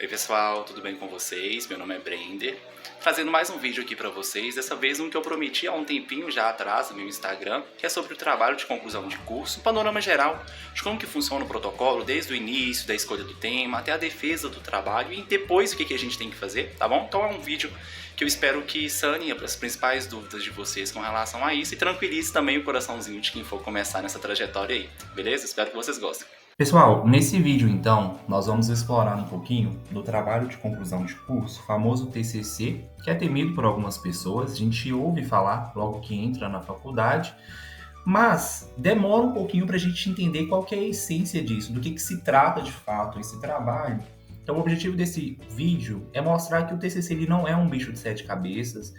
Oi pessoal, tudo bem com vocês? Meu nome é Brender, trazendo mais um vídeo aqui pra vocês, dessa vez um que eu prometi há um tempinho já atrás no meu Instagram, que é sobre o trabalho de conclusão de curso, um panorama geral de como que funciona o protocolo, desde o início, da escolha do tema, até a defesa do trabalho e depois o que a gente tem que fazer, tá bom? Então é um vídeo que eu espero que sane as principais dúvidas de vocês com relação a isso e tranquilize também o coraçãozinho de quem for começar nessa trajetória aí, beleza? Espero que vocês gostem. Pessoal, nesse vídeo então, nós vamos explorar um pouquinho do trabalho de conclusão de curso, famoso TCC, que é temido por algumas pessoas, a gente ouve falar logo que entra na faculdade, mas demora um pouquinho para a gente entender qual que é a essência disso, do que se trata de fato esse trabalho. Então o objetivo desse vídeo é mostrar que o TCC ele não é um bicho de sete cabeças,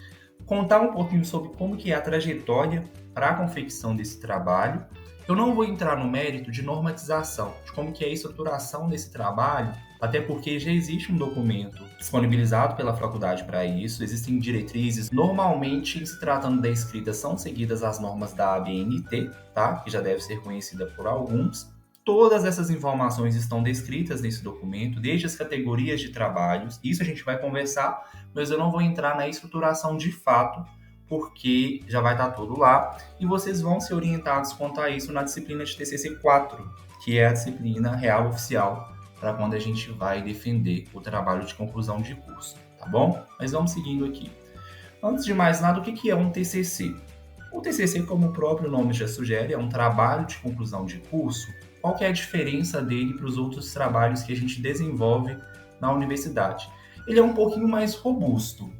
contar um pouquinho sobre como que é a trajetória para a confecção desse trabalho. Eu não vou entrar no mérito de normatização, de como que é a estruturação desse trabalho, até porque já existe um documento disponibilizado pela faculdade para isso, existem diretrizes. Normalmente, se tratando da escrita, são seguidas as normas da ABNT, tá? Que já deve ser conhecida por alguns. Todas essas informações estão descritas nesse documento, desde as categorias de trabalhos. Isso a gente vai conversar, mas eu não vou entrar na estruturação de fato, porque já vai estar tudo lá, e vocês vão ser orientados quanto a isso na disciplina de TCC 4, que é a disciplina real oficial para quando a gente vai defender o trabalho de conclusão de curso, tá bom? Mas vamos seguindo aqui. Antes de mais nada, o que é um TCC? O TCC, como o próprio nome já sugere, é um trabalho de conclusão de curso. Qual que é a diferença dele para os outros trabalhos que a gente desenvolve na universidade? Ele é um pouquinho mais robusto,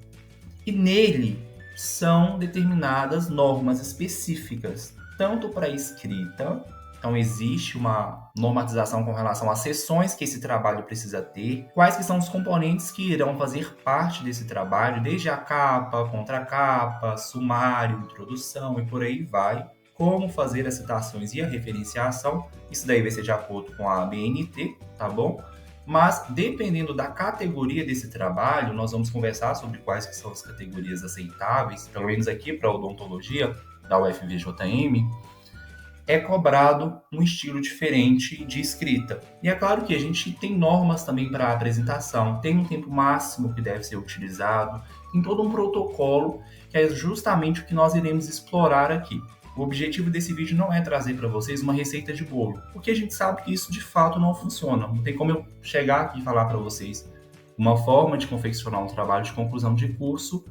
e nele são determinadas normas específicas, tanto para a escrita, então existe uma normatização com relação às sessões que esse trabalho precisa ter, quais que são os componentes que irão fazer parte desse trabalho, desde a capa, contracapa, sumário, introdução e por aí vai, como fazer as citações e a referenciação, isso daí vai ser de acordo com a ABNT, tá bom? Mas, dependendo da categoria desse trabalho, nós vamos conversar sobre quais que são as categorias aceitáveis, pelo menos aqui para a odontologia da UFVJM, é cobrado um estilo diferente de escrita. E é claro que a gente tem normas também para a apresentação, tem um tempo máximo que deve ser utilizado, tem todo um protocolo que é justamente o que nós iremos explorar aqui. O objetivo desse vídeo não é trazer para vocês uma receita de bolo, porque a gente sabe que isso de fato não funciona. Não tem como eu chegar aqui e falar para vocês uma forma de confeccionar um trabalho de conclusão de curso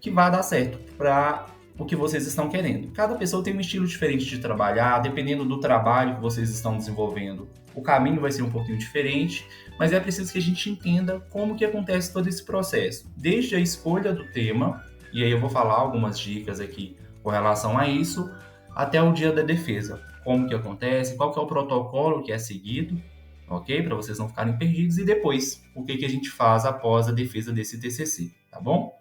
que vai dar certo para o que vocês estão querendo. Cada pessoa tem um estilo diferente de trabalhar, dependendo do trabalho que vocês estão desenvolvendo. O caminho vai ser um pouquinho diferente, mas é preciso que a gente entenda como que acontece todo esse processo. Desde a escolha do tema, e aí eu vou falar algumas dicas aqui com relação a isso, até o dia da defesa. Como que acontece, qual que é o protocolo que é seguido, ok? Para vocês não ficarem perdidos, e depois, o que a gente faz após a defesa desse TCC, tá bom?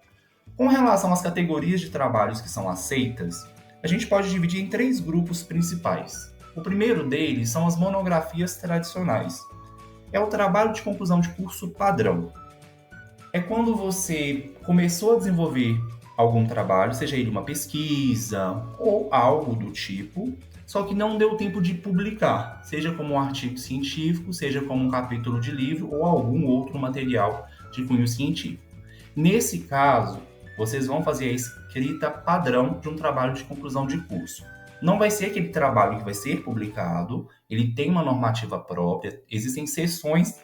Com relação às categorias de trabalhos que são aceitas, a gente pode dividir em três grupos principais. O primeiro deles são as monografias tradicionais. É o trabalho de conclusão de curso padrão. É quando você começou a desenvolver algum trabalho, seja ele uma pesquisa ou algo do tipo, só que não deu tempo de publicar, seja como um artigo científico, seja como um capítulo de livro ou algum outro material de cunho científico. Nesse caso, vocês vão fazer a escrita padrão de um trabalho de conclusão de curso. Não vai ser aquele trabalho que vai ser publicado, ele tem uma normativa própria, existem seções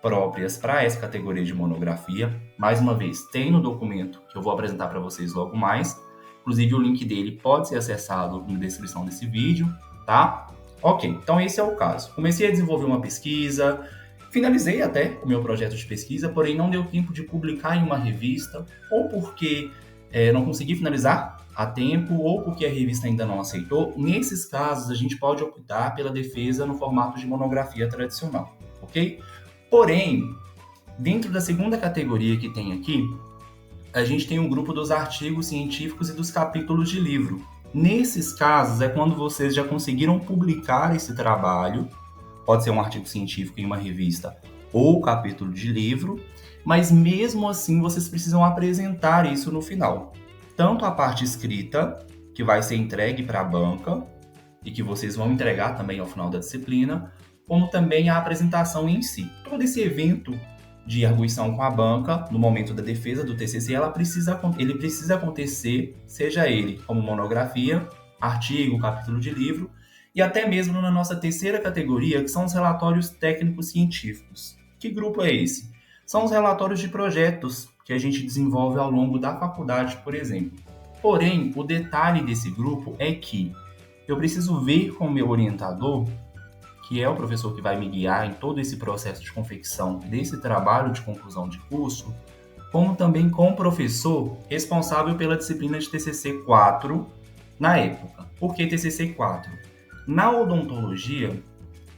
próprias para essa categoria de monografia. Mais uma vez, tem no documento que eu vou apresentar para vocês logo mais. Inclusive, o link dele pode ser acessado na descrição desse vídeo, tá? Ok, então esse é o caso. Comecei a desenvolver uma pesquisa, finalizei até o meu projeto de pesquisa, porém não deu tempo de publicar em uma revista, ou porque não consegui finalizar a tempo, ou porque a revista ainda não aceitou. Nesses casos, a gente pode optar pela defesa no formato de monografia tradicional, ok? Porém, dentro da segunda categoria que tem aqui, a gente tem um grupo dos artigos científicos e dos capítulos de livro. Nesses casos, é quando vocês já conseguiram publicar esse trabalho, pode ser um artigo científico em uma revista ou capítulo de livro, mas mesmo assim vocês precisam apresentar isso no final. Tanto a parte escrita, que vai ser entregue para a banca, e que vocês vão entregar também ao final da disciplina, como também a apresentação em si. Todo esse evento de arguição com a banca no momento da defesa do TCC, ele precisa acontecer, seja ele como monografia, artigo, capítulo de livro, e até mesmo na nossa terceira categoria, que são os relatórios técnicos científicos. Que grupo é esse? São os relatórios de projetos que a gente desenvolve ao longo da faculdade, por exemplo. Porém, o detalhe desse grupo é que eu preciso ver com o meu orientador, que é o professor que vai me guiar em todo esse processo de confecção desse trabalho de conclusão de curso, como também com o professor responsável pela disciplina de TCC 4 na época. Por que TCC 4? Na odontologia,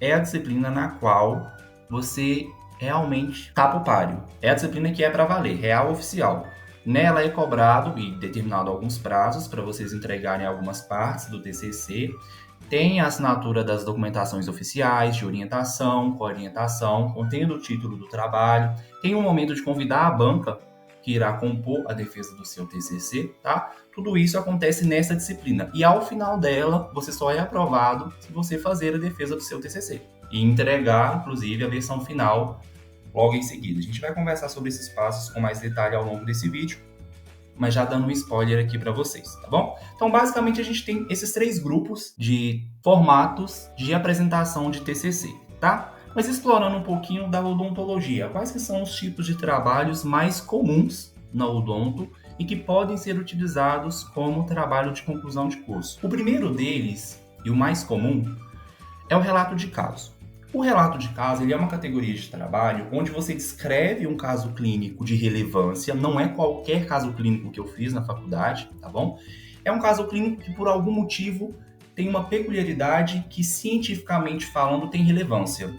é a disciplina na qual você realmente tapa o páreo. É a disciplina que é para valer, real oficial. Nela é cobrado e determinado alguns prazos para vocês entregarem algumas partes do TCC. Tem a assinatura das documentações oficiais, de orientação, coorientação, contendo o título do trabalho. Tem um momento de convidar a banca que irá compor a defesa do seu TCC, tá? Tudo isso acontece nessa disciplina. E ao final dela, você só é aprovado se você fazer a defesa do seu TCC. E entregar, inclusive, a versão final logo em seguida. A gente vai conversar sobre esses passos com mais detalhe ao longo desse vídeo, mas já dando um spoiler aqui para vocês, tá bom? Então, basicamente, a gente tem esses 3 grupos de formatos de apresentação de TCC, tá? Mas explorando um pouquinho da odontologia, quais que são os tipos de trabalhos mais comuns na odonto e que podem ser utilizados como trabalho de conclusão de curso? O primeiro deles, e o mais comum, é o relato de caso. O relato de caso ele é uma categoria de trabalho onde você descreve um caso clínico de relevância, não é qualquer caso clínico que eu fiz na faculdade, tá bom? É um caso clínico que por algum motivo tem uma peculiaridade que cientificamente falando tem relevância.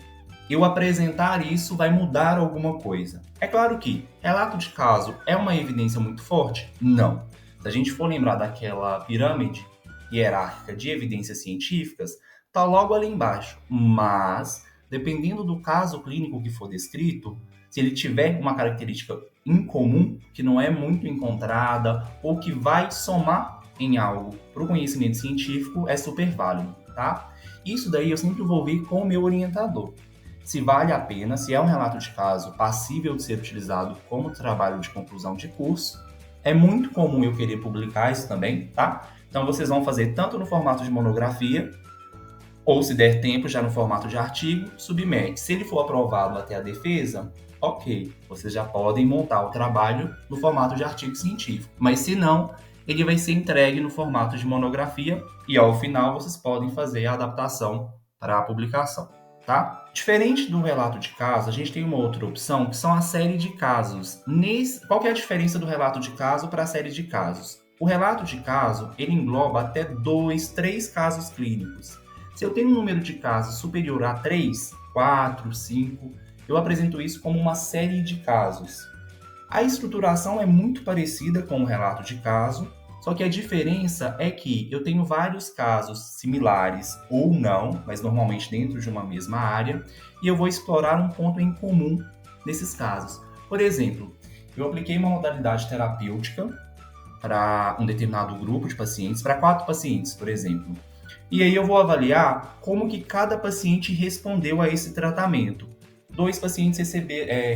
Eu apresentar isso vai mudar alguma coisa. É claro que relato de caso é uma evidência muito forte? Não. Se a gente for lembrar daquela pirâmide hierárquica de evidências científicas, está logo ali embaixo. Mas, dependendo do caso clínico que for descrito, se ele tiver uma característica incomum, que não é muito encontrada, ou que vai somar em algo para o conhecimento científico, é super válido, tá? Isso daí eu sempre vou ver com o meu orientador. Se vale a pena, se é um relato de caso passível de ser utilizado como trabalho de conclusão de curso. É muito comum eu querer publicar isso também, tá? Então vocês vão fazer tanto no formato de monografia, ou se der tempo já no formato de artigo, submete. Se ele for aprovado até a defesa, ok, vocês já podem montar o trabalho no formato de artigo científico. Mas se não, ele vai ser entregue no formato de monografia e ao final vocês podem fazer a adaptação para a publicação, tá? Diferente do relato de caso, a gente tem uma outra opção que são a série de casos. Qual que é a diferença do relato de caso para a série de casos? O relato de caso, ele engloba até 2, 3 casos clínicos. Se eu tenho um número de casos superior a 3, 4, 5, eu apresento isso como uma série de casos. A estruturação é muito parecida com o relato de caso, só que a diferença é que eu tenho vários casos similares ou não, mas normalmente dentro de uma mesma área, e eu vou explorar um ponto em comum nesses casos. Por exemplo, eu apliquei uma modalidade terapêutica para um determinado grupo de pacientes, para 4 pacientes, por exemplo. E aí eu vou avaliar como que cada paciente respondeu a esse tratamento. 2 pacientes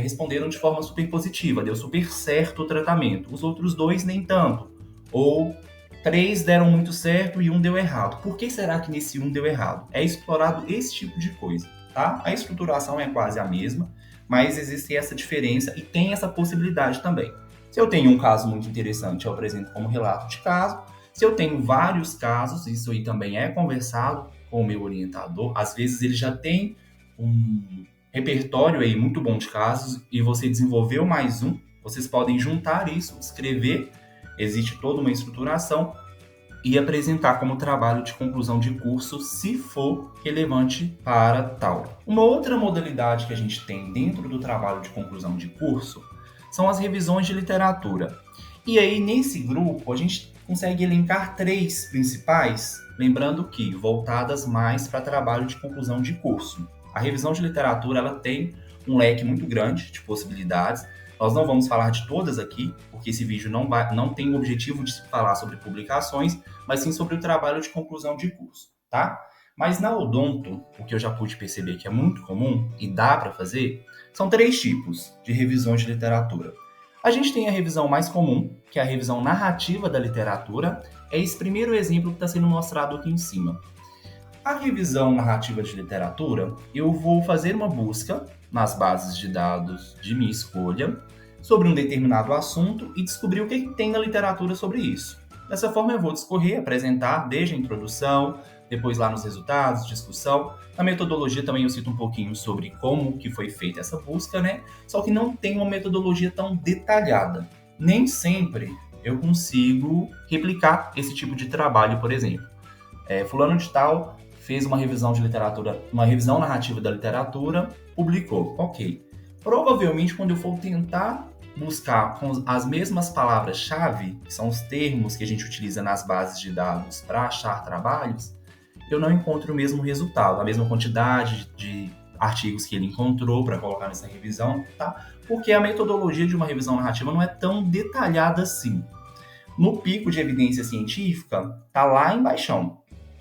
responderam de forma super positiva, deu super certo o tratamento. Os outros 2 nem tanto. Ou 3 deram muito certo e 1 deu errado. Por que será que nesse 1 deu errado? É explorado esse tipo de coisa, tá? A estruturação é quase a mesma, mas existe essa diferença e tem essa possibilidade também. Se eu tenho um caso muito interessante, eu apresento como relato de caso. Se eu tenho vários casos, isso aí também é conversado com o meu orientador. Às vezes ele já tem um repertório aí muito bom de casos e você desenvolveu mais um. Vocês podem juntar isso, escrever, existe toda uma estruturação e apresentar como trabalho de conclusão de curso, se for relevante para tal. Uma outra modalidade que a gente tem dentro do trabalho de conclusão de curso são as revisões de literatura. E aí, nesse grupo, a gente consegue elencar 3 principais, lembrando que voltadas mais para trabalho de conclusão de curso. A revisão de literatura ela tem um leque muito grande de possibilidades. Nós não vamos falar de todas aqui, porque esse vídeo não tem o objetivo de falar sobre publicações, mas sim sobre o trabalho de conclusão de curso, tá? Mas na odonto, o que eu já pude perceber que é muito comum e dá para fazer, são 3 tipos de revisões de literatura. A gente tem a revisão mais comum, que é a revisão narrativa da literatura. É esse primeiro exemplo que está sendo mostrado aqui em cima. A revisão narrativa de literatura, eu vou fazer uma busca nas bases de dados de minha escolha sobre um determinado assunto e descobrir o que tem na literatura sobre isso. Dessa forma, eu vou discorrer, apresentar desde a introdução, depois lá nos resultados, discussão. Na metodologia também eu cito um pouquinho sobre como que foi feita essa busca, né? Só que não tem uma metodologia tão detalhada. Nem sempre eu consigo replicar esse tipo de trabalho, por exemplo. Fulano de tal fez uma revisão de literatura, uma revisão narrativa da literatura, publicou. Ok. Provavelmente, quando eu for tentar buscar com as mesmas palavras-chave, que são os termos que a gente utiliza nas bases de dados para achar trabalhos, eu não encontro o mesmo resultado, a mesma quantidade de artigos que ele encontrou para colocar nessa revisão, tá? Porque a metodologia de uma revisão narrativa não é tão detalhada assim. No pico de evidência científica, tá lá embaixo,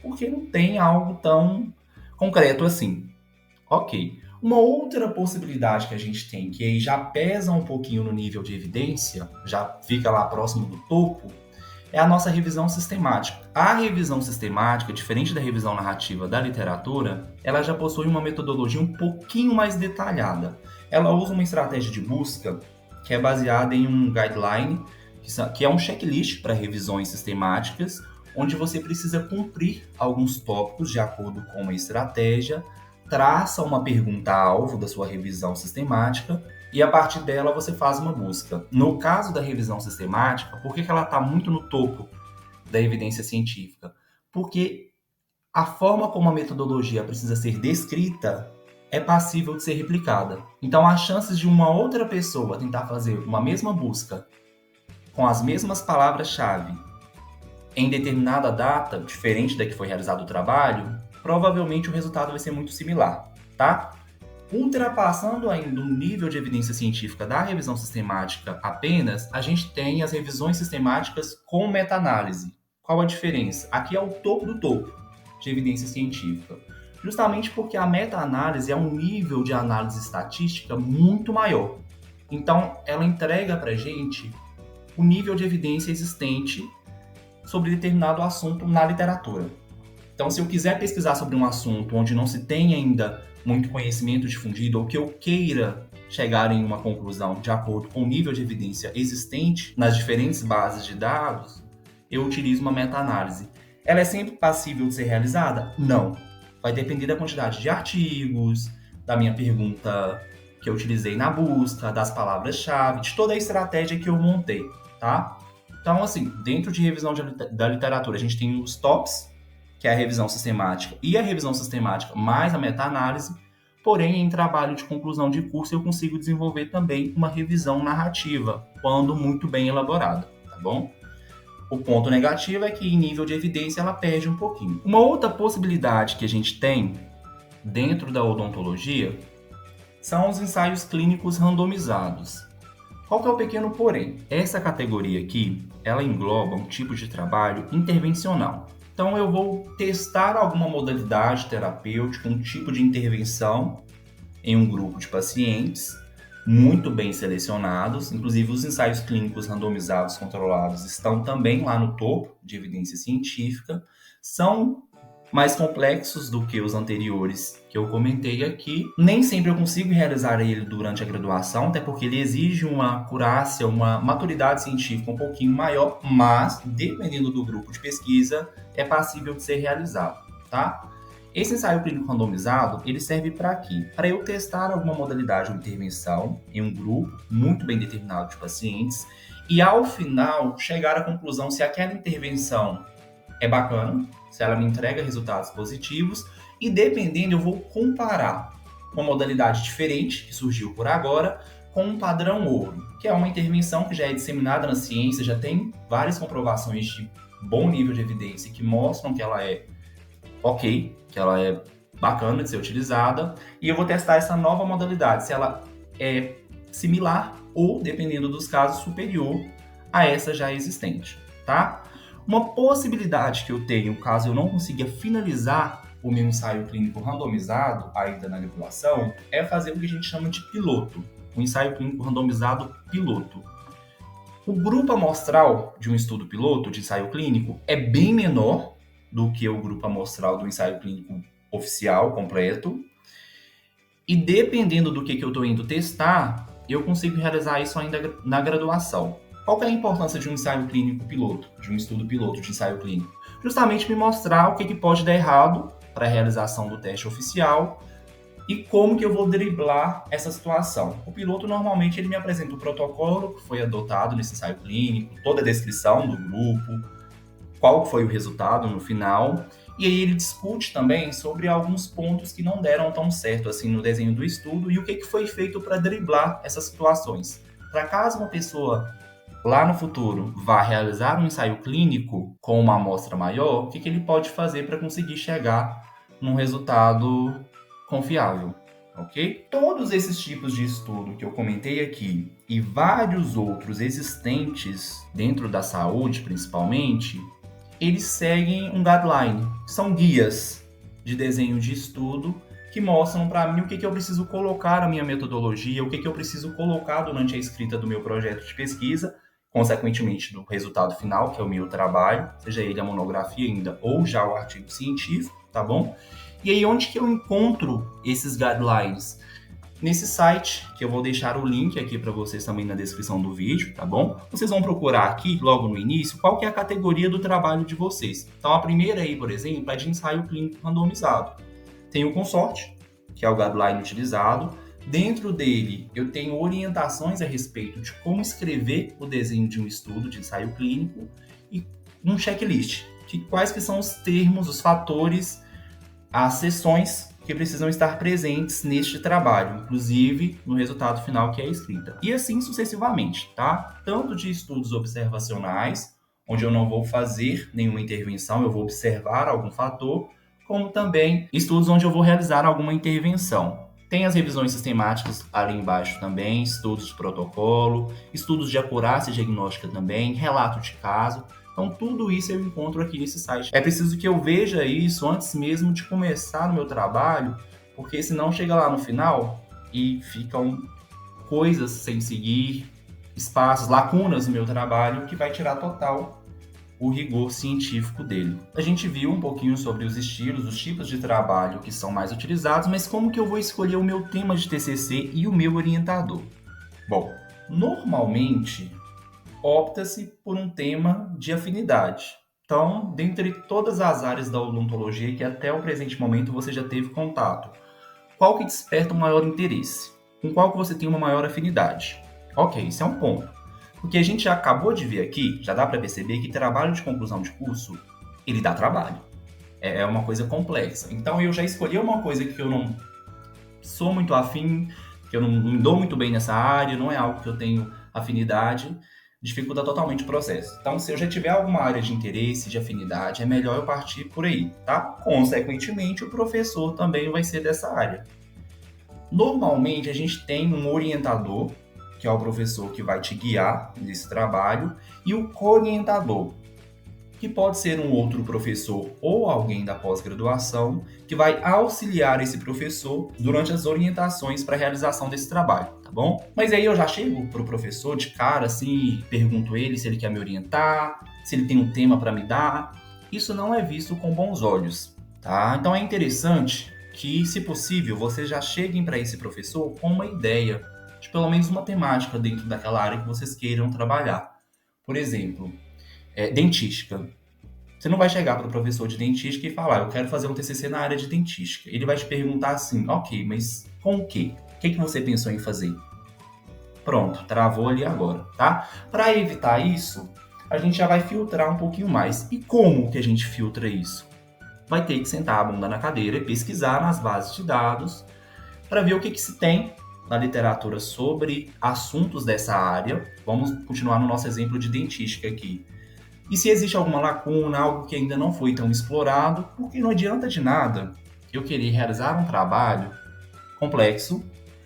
porque não tem algo tão concreto assim. Ok. Uma outra possibilidade que a gente tem, que aí já pesa um pouquinho no nível de evidência, já fica lá próximo do topo, é a nossa revisão sistemática. A revisão sistemática, diferente da revisão narrativa da literatura, ela já possui uma metodologia um pouquinho mais detalhada. Ela usa uma estratégia de busca que é baseada em um guideline, que é um checklist para revisões sistemáticas, onde você precisa cumprir alguns tópicos de acordo com uma estratégia, traça uma pergunta-alvo da sua revisão sistemática e a partir dela você faz uma busca. No caso da revisão sistemática, por que ela está muito no topo da evidência científica? Porque a forma como a metodologia precisa ser descrita é passível de ser replicada. Então, as chances de uma outra pessoa tentar fazer uma mesma busca com as mesmas palavras-chave em determinada data, diferente da que foi realizado o trabalho, provavelmente o resultado vai ser muito similar, tá? Ultrapassando ainda o nível de evidência científica da revisão sistemática apenas, a gente tem as revisões sistemáticas com meta-análise. Qual a diferença? Aqui é o topo do topo de evidência científica. Justamente porque a meta-análise é um nível de análise estatística muito maior. Então, ela entrega para a gente o nível de evidência existente sobre determinado assunto na literatura. Então, se eu quiser pesquisar sobre um assunto onde não se tem ainda muito conhecimento difundido ou que eu queira chegar em uma conclusão de acordo com o nível de evidência existente nas diferentes bases de dados, eu utilizo uma meta-análise. Ela é sempre passível de ser realizada? Não. Vai depender da quantidade de artigos, da minha pergunta que eu utilizei na busca, das palavras-chave, de toda a estratégia que eu montei, tá? Então, assim, dentro de revisão da literatura, a gente tem os TOPS, que é a revisão sistemática, e a revisão sistemática mais a meta-análise. Porém, em trabalho de conclusão de curso, eu consigo desenvolver também uma revisão narrativa, quando muito bem elaborada, tá bom? O ponto negativo é que, em nível de evidência, ela perde um pouquinho. Uma outra possibilidade que a gente tem dentro da odontologia são os ensaios clínicos randomizados. Qual que é o pequeno porém? Essa categoria aqui, ela engloba um tipo de trabalho intervencional. Então, eu vou testar alguma modalidade terapêutica, um tipo de intervenção em um grupo de pacientes muito bem selecionados. Inclusive, os ensaios clínicos randomizados controlados estão também lá no topo de evidência científica. São mais complexos do que os anteriores que eu comentei aqui. Nem sempre eu consigo realizar ele durante a graduação, até porque ele exige uma acurácia, uma maturidade científica um pouquinho maior, mas, dependendo do grupo de pesquisa, é passível de ser realizado, tá? Esse ensaio clínico randomizado, ele serve para quê? Para eu testar alguma modalidade ou intervenção em um grupo muito bem determinado de pacientes e, ao final, chegar à conclusão se aquela intervenção é bacana, se ela me entrega resultados positivos, e dependendo, eu vou comparar uma modalidade diferente, que surgiu por agora, com um padrão ouro, que é uma intervenção que já é disseminada na ciência, já tem várias comprovações de bom nível de evidência que mostram que ela é ok, que ela é bacana de ser utilizada, e eu vou testar essa nova modalidade, se ela é similar ou, dependendo dos casos, superior a essa já existente, tá? Uma possibilidade que eu tenho, caso eu não consiga finalizar o meu ensaio clínico randomizado, ainda na graduação, é fazer o que a gente chama de piloto, um ensaio clínico randomizado piloto. O grupo amostral de um estudo piloto de ensaio clínico é bem menor do que o grupo amostral do ensaio clínico oficial, completo, e dependendo do que eu estou indo testar, eu consigo realizar isso ainda na graduação. Qual que é a importância de um ensaio clínico piloto, de um estudo piloto de ensaio clínico? Justamente me mostrar o que pode dar errado para a realização do teste oficial e como que eu vou driblar essa situação. O piloto, normalmente, ele me apresenta o protocolo que foi adotado nesse ensaio clínico, toda a descrição do grupo, qual foi o resultado no final, e aí ele discute também sobre alguns pontos que não deram tão certo assim no desenho do estudo e o que foi feito para driblar essas situações. Para caso uma pessoa lá no futuro vá realizar um ensaio clínico com uma amostra maior, o que ele pode fazer para conseguir chegar num resultado confiável, ok? Todos esses tipos de estudo que eu comentei aqui e vários outros existentes dentro da saúde, principalmente, eles seguem um guideline, são guias de desenho de estudo que mostram para mim o que eu preciso colocar na minha metodologia, o que eu preciso colocar durante a escrita do meu projeto de pesquisa, consequentemente do resultado final, que é o meu trabalho, seja ele a monografia ainda ou já o artigo científico, tá bom? E aí onde que eu encontro esses guidelines? Nesse site, que eu vou deixar o link aqui para vocês também na descrição do vídeo, tá bom? Vocês vão procurar aqui, logo no início, qual que é a categoria do trabalho de vocês. Então, a primeira aí, por exemplo, é de ensaio clínico randomizado. Tem o consorte, que é o guideline utilizado. Dentro dele, eu tenho orientações a respeito de como escrever o desenho de um estudo de ensaio clínico e um checklist, quais que são os termos, os fatores, as seções que precisam estar presentes neste trabalho, inclusive no resultado final que é a escrita. E assim sucessivamente, tá? Tanto de estudos observacionais, onde eu não vou fazer nenhuma intervenção, eu vou observar algum fator, como também estudos onde eu vou realizar alguma intervenção. Tem as revisões sistemáticas ali embaixo também, estudos de protocolo, estudos de acurácia diagnóstica também, relato de caso. Então, tudo isso eu encontro aqui nesse site. É preciso que eu veja isso antes mesmo de começar o meu trabalho, porque senão chega lá no final e ficam coisas sem seguir, espaços, lacunas no meu trabalho, que vai tirar total o rigor científico dele. A gente viu um pouquinho sobre os estilos, os tipos de trabalho que são mais utilizados, mas como que eu vou escolher o meu tema de TCC e o meu orientador? Bom, normalmente opta-se por um tema de afinidade. Então, dentre todas as áreas da odontologia que até o presente momento você já teve contato, qual que desperta um maior interesse? Com qual que você tem uma maior afinidade? Ok, isso é um ponto. Porque a gente já acabou de ver aqui, já dá para perceber que trabalho de conclusão de curso, ele dá trabalho. É uma coisa complexa. Então, eu já escolhi uma coisa que eu não sou muito afim, que eu não me dou muito bem nessa área, não é algo que eu tenho afinidade, dificulta totalmente o processo. Então, se eu já tiver alguma área de interesse, de afinidade, é melhor eu partir por aí, tá? Consequentemente, o professor também vai ser dessa área. Normalmente, a gente tem um orientador, que é o professor que vai te guiar nesse trabalho, e o co-orientador, que pode ser um outro professor ou alguém da pós-graduação, que vai auxiliar esse professor durante as orientações para a realização desse trabalho, tá bom? Mas aí eu já chego pro professor de cara, assim, pergunto ele se ele quer me orientar, se ele tem um tema para me dar. Isso não é visto com bons olhos, tá? Então é interessante que, se possível, vocês já cheguem para esse professor com uma ideia de pelo menos uma temática dentro daquela área que vocês queiram trabalhar. Por exemplo, dentística. Você não vai chegar para o professor de dentística e falar, eu quero fazer um TCC na área de dentística. Ele vai te perguntar assim, ok, mas com o quê? O que você pensou em fazer? Pronto, travou ali agora, tá? Para evitar isso, a gente já vai filtrar um pouquinho mais. E como que a gente filtra isso? Vai ter que sentar a bunda na cadeira e pesquisar nas bases de dados para ver o que se tem na literatura sobre assuntos dessa área. Vamos continuar no nosso exemplo de dentística aqui. E se existe alguma lacuna, algo que ainda não foi tão explorado, porque não adianta de nada eu querer realizar um trabalho complexo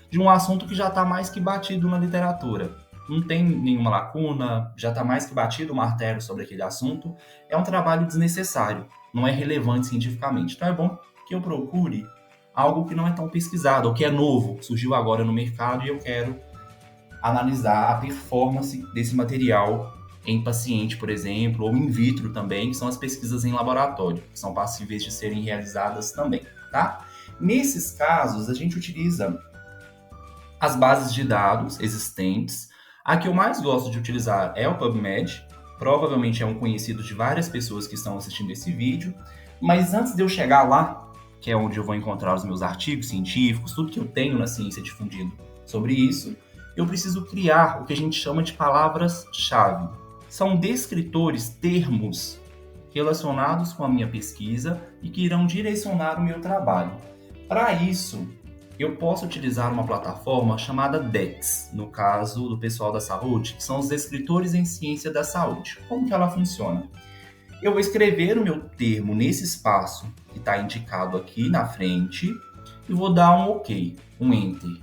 de um assunto que já está mais que batido na literatura. Não tem nenhuma lacuna, já está mais que batido o martelo sobre aquele assunto. É um trabalho desnecessário, não é relevante cientificamente. Então é bom que eu procure algo que não é tão pesquisado, ou que é novo, surgiu agora no mercado e eu quero analisar a performance desse material em paciente, por exemplo, ou in vitro também, que são as pesquisas em laboratório, que são passíveis de serem realizadas também, tá? Nesses casos, a gente utiliza as bases de dados existentes. A que eu mais gosto de utilizar é o PubMed, provavelmente é um conhecido de várias pessoas que estão assistindo esse vídeo, mas antes de eu chegar lá, que é onde eu vou encontrar os meus artigos científicos, tudo que eu tenho na ciência difundido sobre isso, eu preciso criar o que a gente chama de palavras-chave. São descritores, termos relacionados com a minha pesquisa e que irão direcionar o meu trabalho. Para isso, eu posso utilizar uma plataforma chamada DEX, no caso do pessoal da saúde, que são os descritores em ciência da saúde. Como que ela funciona? Eu vou escrever o meu termo nesse espaço que está indicado aqui na frente e vou dar um OK, um Enter.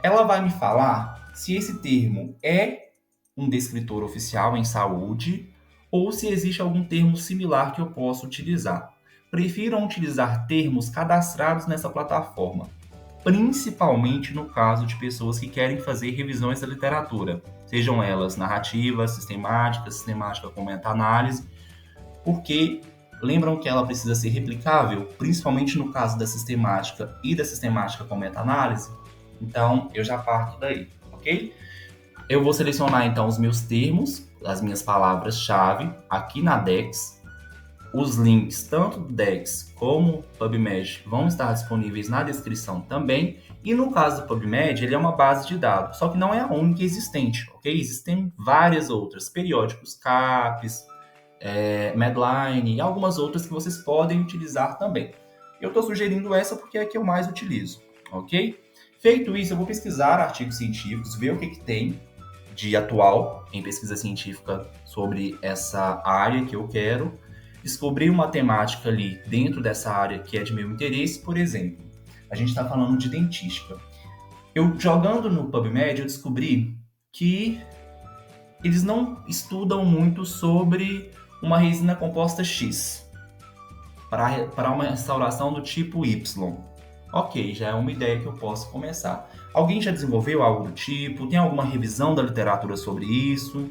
Ela vai me falar se esse termo é um descritor oficial em saúde ou se existe algum termo similar que eu possa utilizar. Prefiram utilizar termos cadastrados nessa plataforma, principalmente no caso de pessoas que querem fazer revisões da literatura, sejam elas narrativas, sistemática com meta-análise, porque lembram que ela precisa ser replicável, principalmente no caso da sistemática e da sistemática com meta-análise. Então, eu já parto daí, ok? Eu vou selecionar, então, os meus termos, as minhas palavras-chave, aqui na DEX. Os links, tanto do DEX como PubMed, vão estar disponíveis na descrição também. E no caso do PubMed, ele é uma base de dados, só que não é a única existente, ok? Existem várias outras, periódicos CAPES, Medline e algumas outras que vocês podem utilizar também. Eu estou sugerindo essa porque é a que eu mais utilizo, ok? Feito isso, eu vou pesquisar artigos científicos, ver o que tem de atual em pesquisa científica sobre essa área que eu quero, descobrir uma temática ali dentro dessa área que é de meu interesse. Por exemplo, a gente está falando de dentística. Eu jogando no PubMed, eu descobri que eles não estudam muito sobre uma resina composta X para uma restauração do tipo Y. Ok, já é uma ideia que eu posso começar. Alguém já desenvolveu algo do tipo? Tem alguma revisão da literatura sobre isso?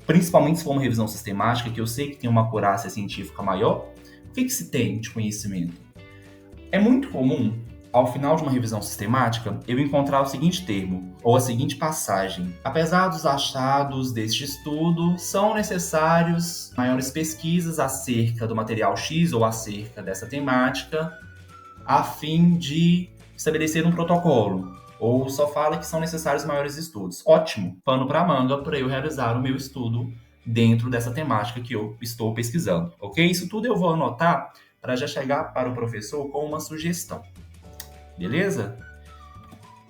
Principalmente se for uma revisão sistemática, que eu sei que tem uma acurácia científica maior. O que se tem de conhecimento? É muito comum, ao final de uma revisão sistemática, eu encontrar o seguinte termo, ou a seguinte passagem. Apesar dos achados deste estudo, são necessários maiores pesquisas acerca do material X ou acerca dessa temática, a fim de estabelecer um protocolo, ou só fala que são necessários maiores estudos. Ótimo, pano para manga para eu realizar o meu estudo dentro dessa temática que eu estou pesquisando, ok? Isso tudo eu vou anotar para já chegar para o professor com uma sugestão, beleza?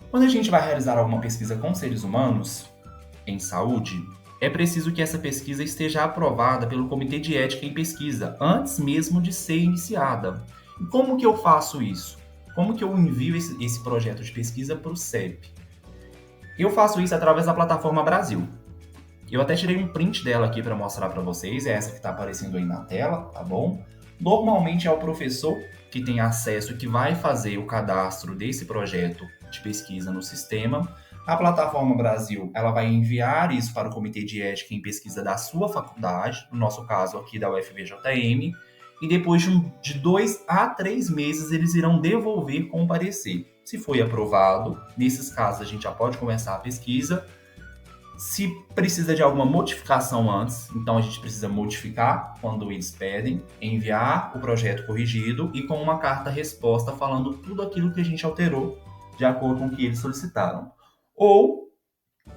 Quando a gente vai realizar alguma pesquisa com seres humanos em saúde, é preciso que essa pesquisa esteja aprovada pelo Comitê de Ética em Pesquisa, antes mesmo de ser iniciada. E como que eu faço isso? Como que eu envio esse projeto de pesquisa para o CEP? Eu faço isso através da plataforma Brasil. Eu até tirei um print dela aqui para mostrar para vocês, é essa que está aparecendo aí na tela, tá bom? Normalmente é o professor que tem acesso e que vai fazer o cadastro desse projeto de pesquisa no sistema. A plataforma Brasil, ela vai enviar isso para o Comitê de Ética em Pesquisa da sua faculdade, no nosso caso aqui da UFVJM, e depois de 2 a 3 meses eles irão devolver com o parecer. Se foi aprovado, nesses casos a gente já pode começar a pesquisa. Se precisa de alguma modificação antes, então a gente precisa modificar quando eles pedem, enviar o projeto corrigido e com uma carta-resposta falando tudo aquilo que a gente alterou de acordo com o que eles solicitaram. Ou,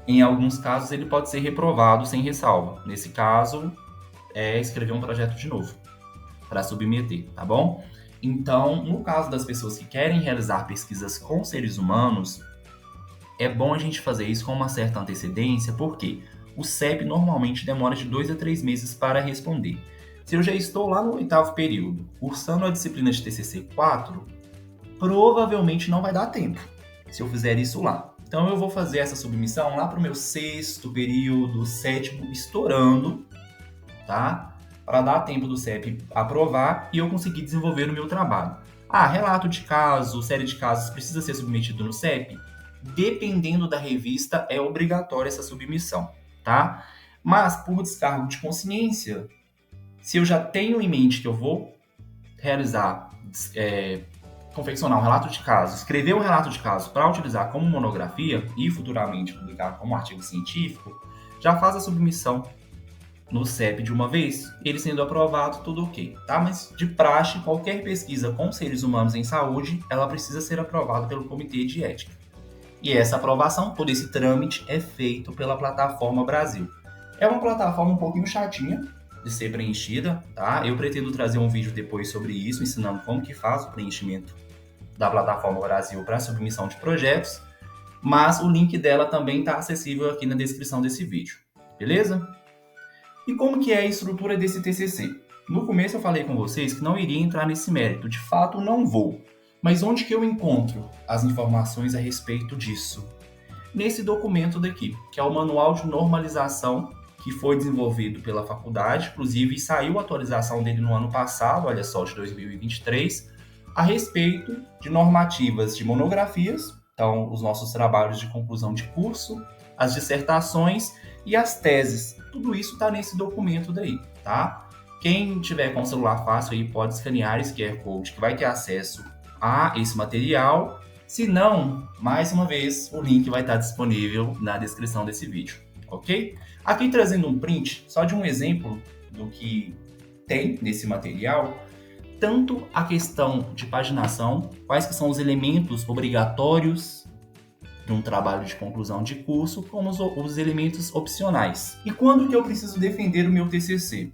em alguns casos, ele pode ser reprovado sem ressalva. Nesse caso, é escrever um projeto de novo para submeter, tá bom? Então, no caso das pessoas que querem realizar pesquisas com seres humanos, é bom a gente fazer isso com uma certa antecedência, porque o CEP normalmente demora de 2 a 3 meses para responder. Se eu já estou lá no 8º período, cursando a disciplina de TCC 4, provavelmente não vai dar tempo, se eu fizer isso lá. Então eu vou fazer essa submissão lá para o meu 6º período, 7º, estourando, tá? Para dar tempo do CEP aprovar e eu conseguir desenvolver o meu trabalho. Relato de caso, série de casos precisa ser submetido no CEP? Dependendo da revista, é obrigatória essa submissão, tá? Mas, por descargo de consciência, se eu já tenho em mente que eu vou realizar, confeccionar um relato de caso, escrever um relato de caso para utilizar como monografia e futuramente publicar como artigo científico, já faz a submissão no CEP de uma vez, ele sendo aprovado, tudo ok, tá? Mas de praxe, qualquer pesquisa com seres humanos em saúde, ela precisa ser aprovada pelo Comitê de Ética. E essa aprovação, todo esse trâmite é feito pela Plataforma Brasil. É uma plataforma um pouquinho chatinha de ser preenchida, tá? Eu pretendo trazer um vídeo depois sobre isso, ensinando como que faz o preenchimento da Plataforma Brasil para submissão de projetos, mas o link dela também está acessível aqui na descrição desse vídeo, beleza? E como que é a estrutura desse TCC? No começo eu falei com vocês que não iria entrar nesse mérito, de fato não vou. Mas onde que eu encontro as informações a respeito disso? Nesse documento daqui, que é o Manual de Normalização, que foi desenvolvido pela faculdade, inclusive saiu a atualização dele no ano passado, olha só, de 2023, a respeito de normativas de monografias, então os nossos trabalhos de conclusão de curso, as dissertações e as teses. Tudo isso está nesse documento daí, tá? Quem tiver com o celular fácil aí pode escanear esse QR Code que vai ter acesso a esse material. Se não, mais uma vez, o link vai estar disponível na descrição desse vídeo, ok? Aqui trazendo um print, só de um exemplo do que tem nesse material, tanto a questão de paginação, quais que são os elementos obrigatórios de um trabalho de conclusão de curso, como os elementos opcionais. E quando que eu preciso defender o meu TCC?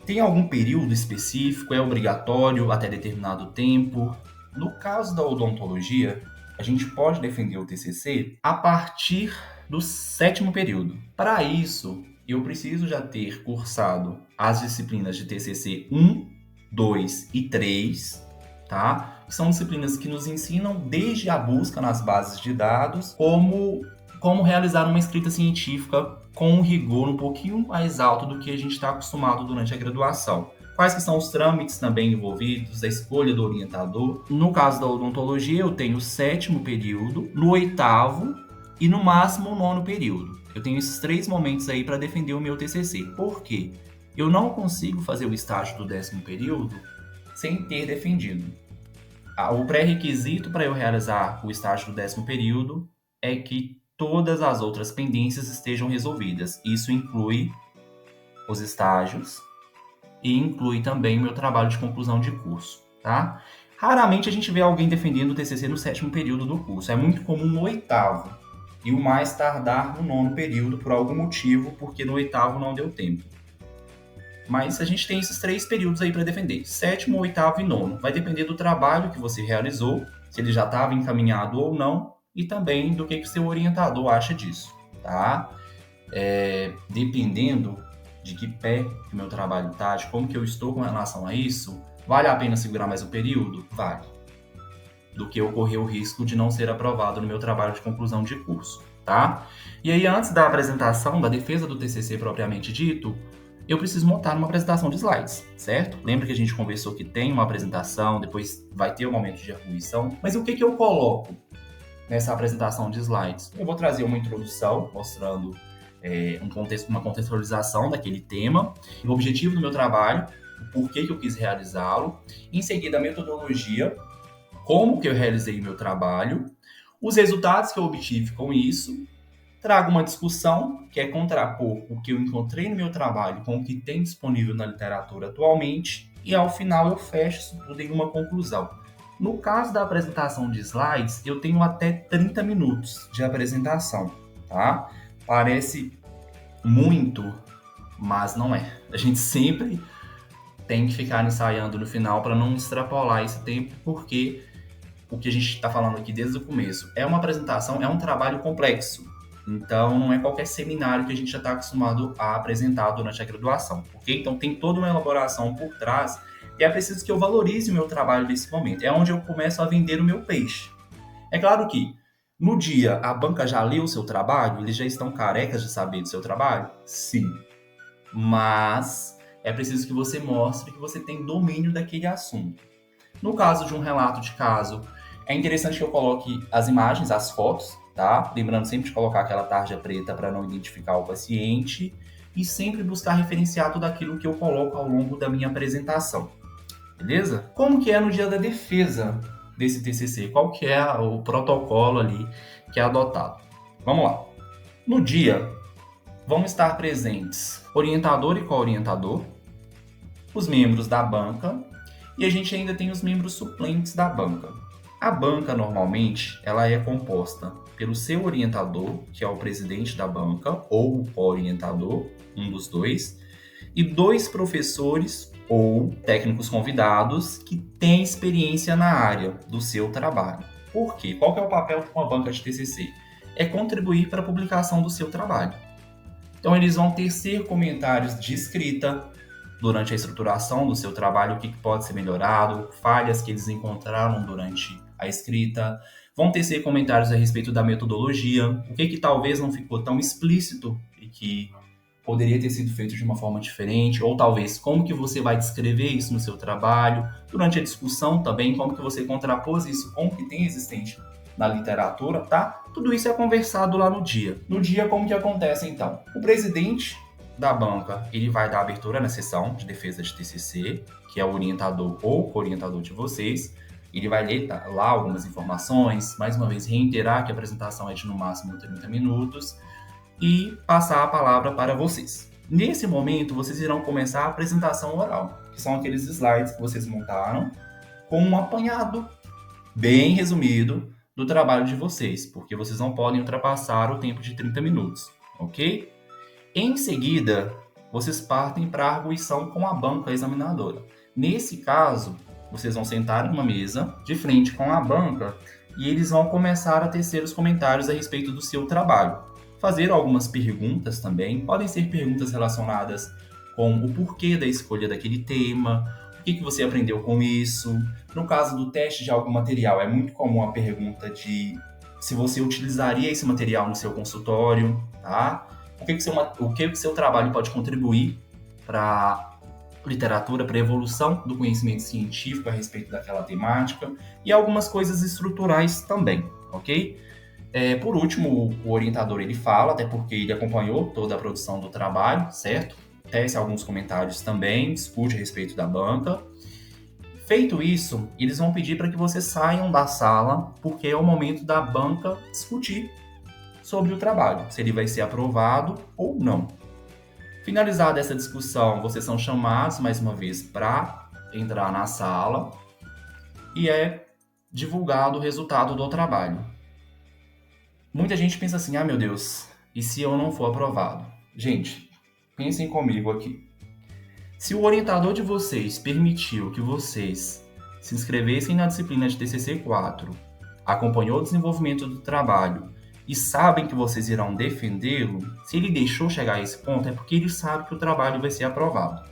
Tem algum período específico? É obrigatório até determinado tempo? No caso da odontologia, a gente pode defender o TCC a partir do 7º período. Para isso, eu preciso já ter cursado as disciplinas de TCC 1, 2 e 3, tá? São disciplinas que nos ensinam desde a busca nas bases de dados, como realizar uma escrita científica com um rigor um pouquinho mais alto do que a gente está acostumado durante a graduação. Quais que são os trâmites também envolvidos, a escolha do orientador. No caso da odontologia, eu tenho o 7º período, no 8º e no máximo o 9º período. Eu tenho esses 3 momentos aí para defender o meu TCC. Por quê? Eu não consigo fazer o estágio do 10º período sem ter defendido. O pré-requisito para eu realizar o estágio do 10º período é que todas as outras pendências estejam resolvidas. Isso inclui os estágios e inclui também o meu trabalho de conclusão de curso, tá? Raramente a gente vê alguém defendendo o TCC no 7º período do curso. É muito comum no 8º e o mais tardar no 9º período por algum motivo, porque no 8º não deu tempo. Mas a gente tem esses 3 períodos aí para defender, 7º, 8º e 9º. Vai depender do trabalho que você realizou, se ele já estava encaminhado ou não, e também do que seu orientador acha disso, tá? Dependendo de que pé que o meu trabalho está, de como que eu estou com relação a isso, vale a pena segurar mais um período? Vale. Do que eu correr o risco de não ser aprovado no meu trabalho de conclusão de curso, tá? E aí, antes da apresentação, da defesa do TCC propriamente dito, eu preciso montar uma apresentação de slides, certo? Lembra que a gente conversou que tem uma apresentação, depois vai ter um momento de arguição. Mas o que eu coloco nessa apresentação de slides? Eu vou trazer uma introdução, mostrando uma contextualização daquele tema, o objetivo do meu trabalho, o porquê que eu quis realizá-lo. Em seguida, a metodologia, como que eu realizei o meu trabalho, os resultados que eu obtive com isso. Trago uma discussão, que é contrapor o que eu encontrei no meu trabalho com o que tem disponível na literatura atualmente, e ao final eu fecho isso tudo em uma conclusão. No caso da apresentação de slides, eu tenho até 30 minutos de apresentação, tá? Parece muito, mas não é. A gente sempre tem que ficar ensaiando no final para não extrapolar esse tempo, porque o que a gente está falando aqui desde o começo é uma apresentação, é um trabalho complexo. Então, não é qualquer seminário que a gente já está acostumado a apresentar durante a graduação, ok? Então, tem toda uma elaboração por trás e é preciso que eu valorize o meu trabalho nesse momento. É onde eu começo a vender o meu peixe. É claro que, no dia, a banca já leu o seu trabalho? Eles já estão carecas de saber do seu trabalho? Sim. Mas é preciso que você mostre que você tem domínio daquele assunto. No caso de um relato de caso, é interessante que eu coloque as imagens, as fotos, tá? Lembrando sempre de colocar aquela tarja preta para não identificar o paciente e sempre buscar referenciar tudo aquilo que eu coloco ao longo da minha apresentação, beleza? Como que é no dia da defesa desse TCC? Qual que é o protocolo ali que é adotado? Vamos lá. No dia, vão estar presentes orientador e co-orientador, os membros da banca e a gente ainda tem os membros suplentes da banca. A banca, normalmente, ela é composta pelo seu orientador, que é o presidente da banca, ou o co-orientador, um dos dois, e 2 professores ou técnicos convidados que têm experiência na área do seu trabalho. Por quê? Qual que é o papel de uma banca de TCC? É contribuir para a publicação do seu trabalho. Então, eles vão tecer comentários de escrita durante a estruturação do seu trabalho, o que pode ser melhorado, falhas que eles encontraram durante a escrita, vão tecer comentários a respeito da metodologia, o que talvez não ficou tão explícito e que poderia ter sido feito de uma forma diferente, ou talvez como que você vai descrever isso no seu trabalho, durante a discussão também, como que você contrapôs isso com o que tem existente na literatura, tá? Tudo isso é conversado lá no dia. No dia, como que acontece então? O presidente da banca, ele vai dar abertura na sessão de defesa de TCC, que é o orientador ou co-orientador de vocês. Ele vai ler lá algumas informações, mais uma vez reiterar que a apresentação é de no máximo 30 minutos e passar a palavra para vocês. Nesse momento, vocês irão começar a apresentação oral, que são aqueles slides que vocês montaram com um apanhado bem resumido do trabalho de vocês, porque vocês não podem ultrapassar o tempo de 30 minutos, ok? Em seguida, vocês partem para a arguição com a banca examinadora. Nesse caso, vocês vão sentar em uma mesa de frente com a banca e eles vão começar a tecer os comentários a respeito do seu trabalho. Fazer algumas perguntas também, podem ser perguntas relacionadas com o porquê da escolha daquele tema, o que você aprendeu com isso. No caso do teste de algum material, é muito comum a pergunta de se você utilizaria esse material no seu consultório, tá? O que o seu trabalho pode contribuir para literatura, para a evolução do conhecimento científico a respeito daquela temática e algumas coisas estruturais também, ok? Por último, o orientador ele fala, até porque ele acompanhou toda a produção do trabalho, certo? Tece alguns comentários também, discute a respeito da banca. Feito isso, eles vão pedir para que vocês saiam da sala, porque é o momento da banca discutir sobre o trabalho, se ele vai ser aprovado ou não. Finalizada essa discussão, vocês são chamados mais uma vez para entrar na sala e é divulgado o resultado do trabalho. Muita gente pensa assim, meu Deus, e se eu não for aprovado? Gente, pensem comigo aqui. Se o orientador de vocês permitiu que vocês se inscrevessem na disciplina de TCC 4, acompanhou o desenvolvimento do trabalho e sabem que vocês irão defendê-lo, se ele deixou chegar a esse ponto, é porque ele sabe que o trabalho vai ser aprovado.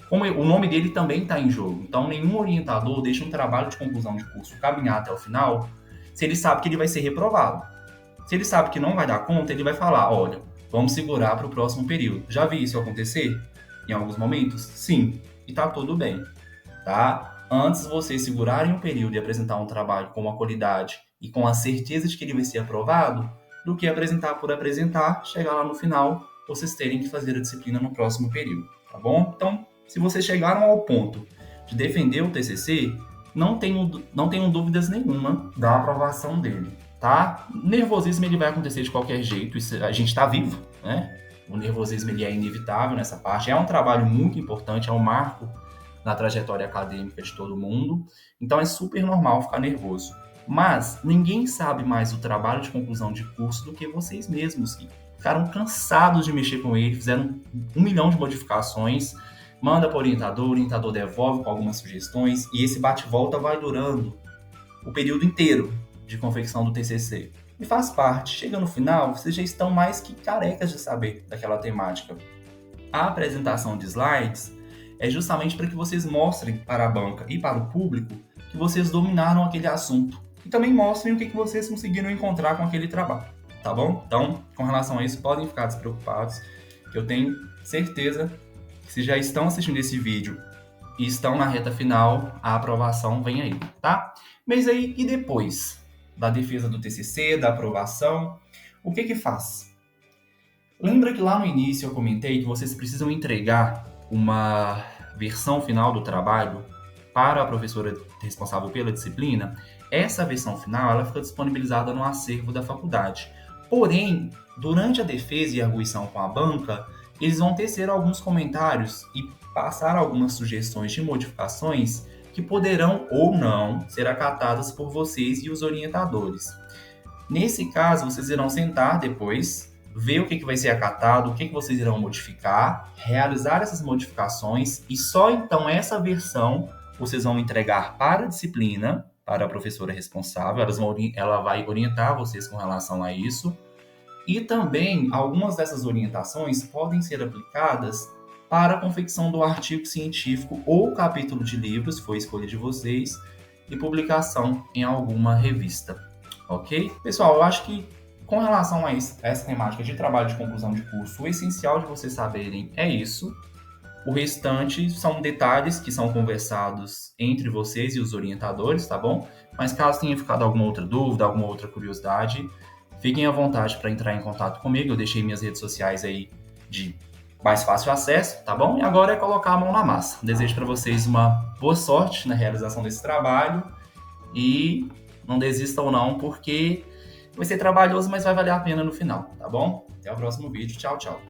Como o nome dele também está em jogo, então nenhum orientador deixa um trabalho de conclusão de curso caminhar até o final se ele sabe que ele vai ser reprovado. Se ele sabe que não vai dar conta, ele vai falar, olha, vamos segurar para o próximo período. Já vi isso acontecer em alguns momentos? Sim, e tá tudo bem, tá? Antes vocês segurarem um período e apresentar um trabalho com uma qualidade e com a certeza de que ele vai ser aprovado, do que apresentar por apresentar, chegar lá no final, vocês terem que fazer a disciplina no próximo período, tá bom? Então, se vocês chegaram ao ponto de defender o TCC, não tenham dúvidas nenhuma da aprovação dele, tá? O nervosismo ele vai acontecer de qualquer jeito, a gente está vivo, né? O nervosismo ele é inevitável nessa parte, é um trabalho muito importante, é um marco na trajetória acadêmica de todo mundo, então é super normal ficar nervoso. Mas ninguém sabe mais o trabalho de conclusão de curso do que vocês mesmos, que ficaram cansados de mexer com ele, fizeram 1 milhão de modificações, manda para o orientador devolve com algumas sugestões, e esse bate-volta vai durando o período inteiro de confecção do TCC. E faz parte. Chega no final, vocês já estão mais que carecas de saber daquela temática. A apresentação de slides é justamente para que vocês mostrem para a banca e para o público que vocês dominaram aquele assunto. E também mostrem o que vocês conseguiram encontrar com aquele trabalho, tá bom? Então, com relação a isso, podem ficar despreocupados, que eu tenho certeza que se já estão assistindo esse vídeo e estão na reta final, a aprovação vem aí, tá? Mas aí, e depois da defesa do TCC, da aprovação, o que faz? Lembra que lá no início eu comentei que vocês precisam entregar uma versão final do trabalho para a professora responsável pela disciplina? Essa versão final ela fica disponibilizada no acervo da faculdade. Porém, durante a defesa e arguição com a banca, eles vão tecer alguns comentários e passar algumas sugestões de modificações que poderão ou não ser acatadas por vocês e os orientadores. Nesse caso, vocês irão sentar depois, ver o que vai ser acatado, o que vocês irão modificar, realizar essas modificações e só então essa versão vocês vão entregar para a disciplina, para a professora responsável, ela vai orientar vocês com relação a isso. E também algumas dessas orientações podem ser aplicadas para a confecção do artigo científico ou capítulo de livros, foi escolha de vocês, e publicação em alguma revista, ok? Pessoal, eu acho que com relação a essa temática de trabalho de conclusão de curso, o essencial de vocês saberem é isso. O restante são detalhes que são conversados entre vocês e os orientadores, tá bom? Mas caso tenha ficado alguma outra dúvida, alguma outra curiosidade, fiquem à vontade para entrar em contato comigo. Eu deixei minhas redes sociais aí de mais fácil acesso, tá bom? E agora é colocar a mão na massa. Desejo para vocês uma boa sorte na realização desse trabalho e não desistam não, porque vai ser trabalhoso, mas vai valer a pena no final, tá bom? Até o próximo vídeo. Tchau, tchau.